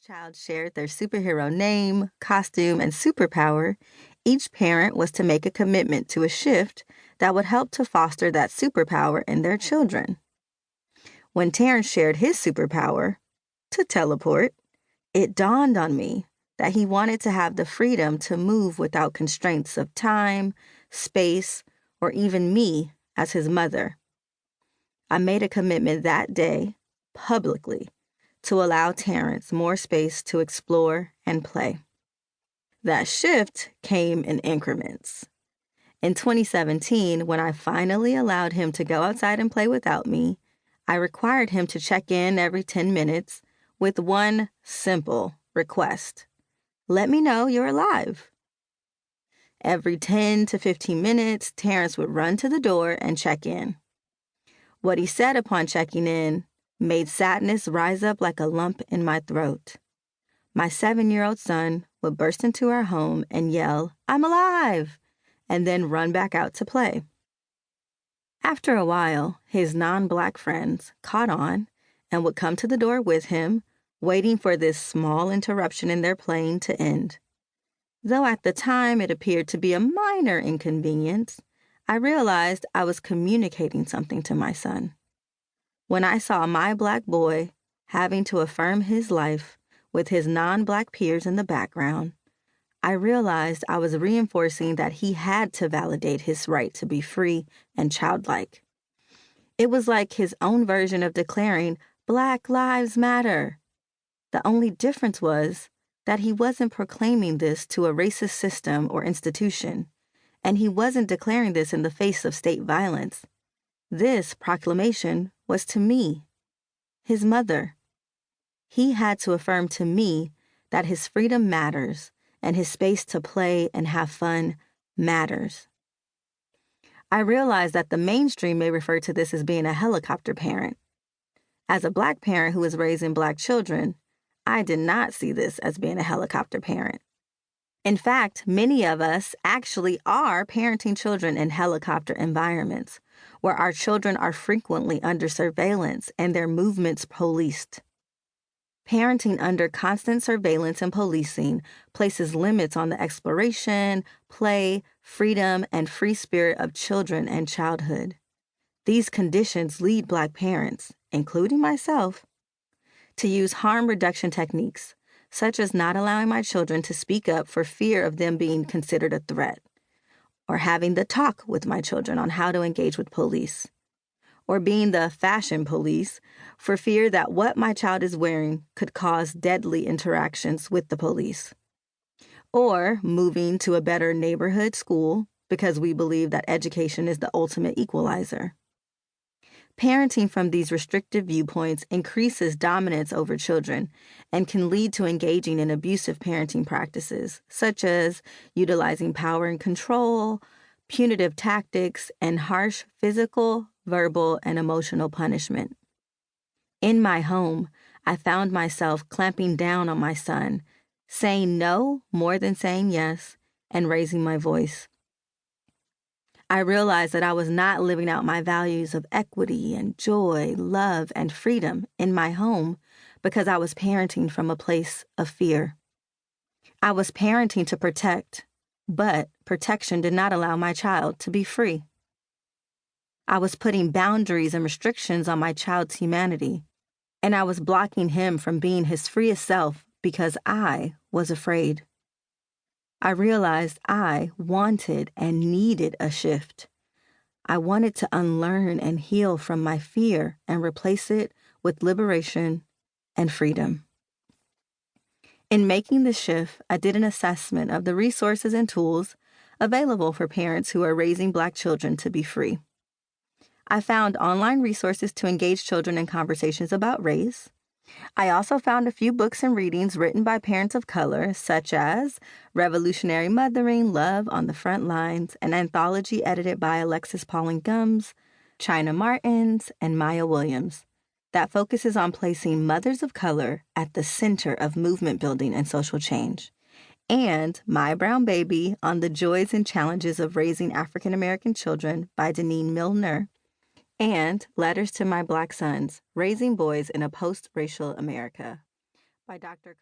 child shared their superhero name, costume, and superpower, each parent was to make a commitment to a shift that would help to foster that superpower in their children. When Terrence shared his superpower, to teleport, it dawned on me that he wanted to have the freedom to move without constraints of time, space, or even me as his mother. I made a commitment that day, publicly, to allow Terrence more space to explore and play. That shift came in increments. In 2017, when I finally allowed him to go outside and play without me, I required him to check in every 10 minutes with one simple request. Let me know you're alive. Every 10 to 15 minutes, Terrence would run to the door and check in. What he said upon checking in made sadness rise up like a lump in my throat. My 7-year-old son would burst into our home and yell, "I'm alive!" and then run back out to play. After a while, his non-Black friends caught on and would come to the door with him, waiting for this small interruption in their playing to end. Though at the time it appeared to be a minor inconvenience, I realized I was communicating something to my son. When I saw my Black boy having to affirm his life with his non-Black peers in the background, I realized I was reinforcing that he had to validate his right to be free and childlike. It was like his own version of declaring, "Black Lives Matter." The only difference was that he wasn't proclaiming this to a racist system or institution, and he wasn't declaring this in the face of state violence. This proclamation was to me, his mother. He had to affirm to me that his freedom matters and his space to play and have fun matters. I realized that the mainstream may refer to this as being a helicopter parent. As a Black parent who is raising Black children, I did not see this as being a helicopter parent. In fact, many of us actually are parenting children in helicopter environments, where our children are frequently under surveillance and their movements policed. Parenting under constant surveillance and policing places limits on the exploration, play, freedom, and free spirit of children and childhood. These conditions lead Black parents, including myself, to use harm reduction techniques, such as not allowing my children to speak up for fear of them being considered a threat, or having the talk with my children on how to engage with police, or being the fashion police for fear that what my child is wearing could cause deadly interactions with the police, or moving to a better neighborhood school because we believe that education is the ultimate equalizer. Parenting from these restrictive viewpoints increases dominance over children and can lead to engaging in abusive parenting practices, such as utilizing power and control, punitive tactics, and harsh physical, verbal, and emotional punishment. In my home, I found myself clamping down on my son, saying no more than saying yes, and raising my voice. I realized that I was not living out my values of equity and joy, love, and freedom in my home because I was parenting from a place of fear. I was parenting to protect, but protection did not allow my child to be free. I was putting boundaries and restrictions on my child's humanity, and I was blocking him from being his freest self because I was afraid. I realized I wanted and needed a shift. I wanted to unlearn and heal from my fear and replace it with liberation and freedom. In making the shift, I did an assessment of the resources and tools available for parents who are raising Black children to be free. I found online resources to engage children in conversations about race. I also found a few books and readings written by parents of color, such as Revolutionary Mothering, Love on the Front Lines, an anthology edited by Alexis Pauline Gumbs, China Martins, and Maya Williams, that focuses on placing mothers of color at the center of movement building and social change, and My Brown Baby on the Joys and Challenges of Raising African American Children by Deneen Milner, and Letters to My Black Sons, Raising Boys in a Post-Racial America by Dr.